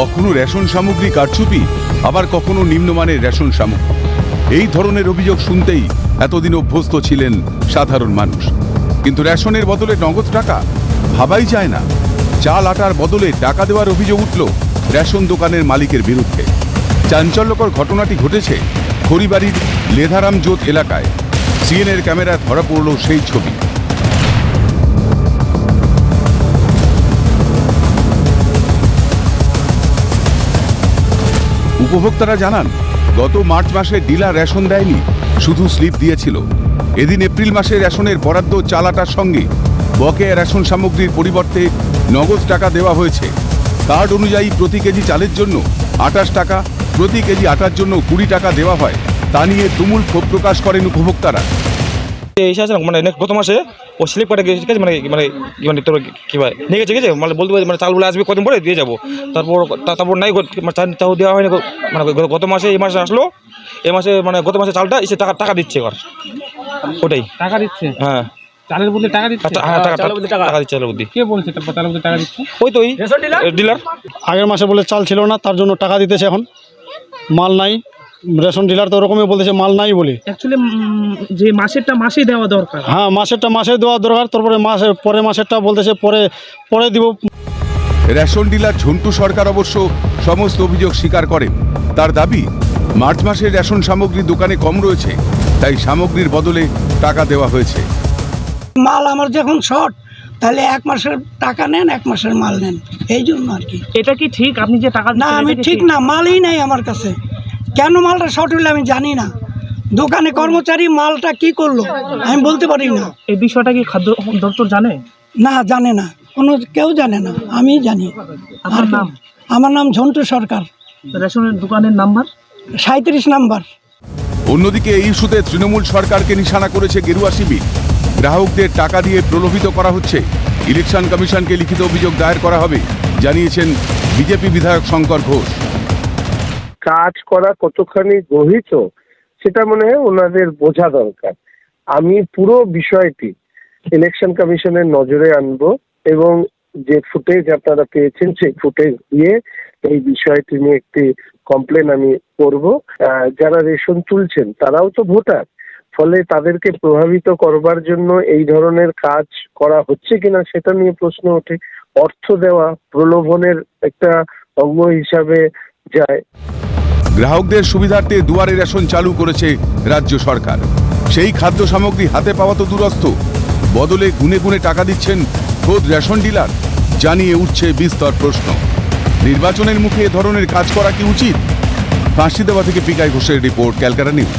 কখনো রেশন সামগ্রী কারচুপি, আবার কখনো নিম্নমানের রেশন সামগ্রী। এই ধরনের অভিযোগ শুনতেই এতদিন অভ্যস্ত ছিলেন সাধারণ মানুষ। কিন্তু রেশনের বদলে নগদ টাকা ভাবাই যায় না। চাল আটার বদলে টাকা দেওয়ার অভিযোগ উঠল রেশন দোকানের মালিকের বিরুদ্ধে। চাঞ্চল্যকর ঘটনাটি ঘটেছে খড়িবাড়ির লেধারাম জোত এলাকায়। সিএনএর ক্যামেরায় ধরা পড়ল সেই ছবি। উপভোক্তারা জানান, গত মার্চ মাসে ডিলার রেশন দেয়নি, শুধু স্লিপ দিয়েছিল। এদিন এপ্রিল মাসে রেশনের বরাদ্দ চাল আটার সঙ্গে বকেয়া রেশন সামগ্রীর পরিবর্তে নগদ টাকা দেওয়া হয়েছে। কার্ড অনুযায়ী প্রতি কেজি চালের জন্য 28 টাকা, প্রতি কেজি আটার জন্য 20 টাকা দেওয়া হয়। তা নিয়ে তুমুল ক্ষোভ প্রকাশ করেন উপভোক্তারা। মানে গত মাসে ও স্লিপ করে গেছে, ঠিক আছে, মানে মানে মানে তোর কি ভাই নিয়ে গেছে, ঠিক আছে, মানে বলতে মানে চালগুলো আসবে কদিন পরে দিয়ে যাবো, তারপর নাই চাল দেওয়া হয়নি। মানে গত মাসে এই মাসে আসলো, এই মাসে মানে গত মাসে চালটা এসে টাকা দিচ্ছে এবার, ওটাই টাকা দিচ্ছে। হ্যাঁ, চালের বদলে টাকা দিচ্ছে। হ্যাঁ, টাকা দিচ্ছে চালের বদলে। কে বলছে চালের বদলে টাকা দিচ্ছে? ওই তো ডিলার। আগের মাসে বলে চাল ছিল না, তার জন্য টাকা দিতেছে। এখন মাল নাই, রেশন ডিলার তো ওরকমই বলতেছে মাল নাই বলে। অ্যাকচুয়ালি যে মাসেরটা মাসেই দেওয়া দরকার। হ্যাঁ, মাসেরটা মাসে দেওয়া দরকার, তারপরে পরে মাসেরটা বলতেছে পরে দিব। রেশন ডিলার ঝন্টু সরকার অবশ্য সমস্ত অভিযোগ স্বীকার করেন। তার দাবি, মার্চ মাসের রেশন সামগ্রী দোকানে কম রয়েছে, তাই সামগ্রীর বদলে টাকা দেওয়া হয়েছে। মাল আমার যখন শর্ট, তাহলে 1 মাসের টাকা নেন, 1 মাসের মাল নেন, এই জন্য আর কি। এটা কি ঠিক? আপনি যে টাকা না, আমি ঠিক না, মালই নাই আমার কাছে। কেন মালটা শর্ট হইলে আমি জানি না। দোকানে কর্মচারী মালটা কি করলো আমি বলতে পারি না। এই বিষয়টা কি খাদ্য দপ্তর জানে? না, জানে না, কেউ জানে না, আমি জানি। আপনার নাম? আমার নাম ঝন্টু সরকার। রেশনের দোকানের নাম্বার 37 নাম্বার। অন্যদিকে এই ইস্যুতে তৃণমূল সরকারকে নিশানা করেছে গেরুয়া শিবির। গ্রাহকদের টাকা দিয়ে প্রলোভিত করা হচ্ছে। ইলেকশন কমিশনকে লিখিত অভিযোগ দায়ের করা হবে, জানিয়েছেন বিজেপি বিধায়ক শঙ্কর ঘোষ। কাজ করা কতখানি গহিত সেটা মনে হয় ওনাদের বোঝা দরকার। আমি পুরো বিষয়টি ইলেকশন কমিশনের নজরে আনবো এবং যে ফুটেজ আপনারা পেয়েছেন সেই ফুটেজ দিয়ে এই বিষয়টি নিয়ে একটি কমপ্লেন আমি করব। যারা রেশন তুলছেন তারাও তো ভোটার, ফলে তাদেরকে প্রভাবিত করবার জন্য এই ধরনের কাজ করা হচ্ছে কিনা সেটা নিয়ে প্রশ্ন ওঠে। অর্থ দেওয়া প্রলোভনের একটা অঙ্গ হিসাবে যায়। গ্রাহকদের সুবিধার্থে দুয়ারে রেশন চালু করেছে রাজ্য সরকার। সেই খাদ্য সামগ্রী হাতে পাওয়া তো দূরস্থ, বদলে গুনে গুনে টাকা দিচ্ছেন খোদ রেশন ডিলার, জানিয়ে উঠছে বিস্তর প্রশ্ন। নির্বাচনের মুখে এ ধরনের কাজ করা কি উচিত? ফাঁসি দেওয়া থেকে পিকাই ঘোষের রিপোর্ট, ক্যালকাটা নিউজ।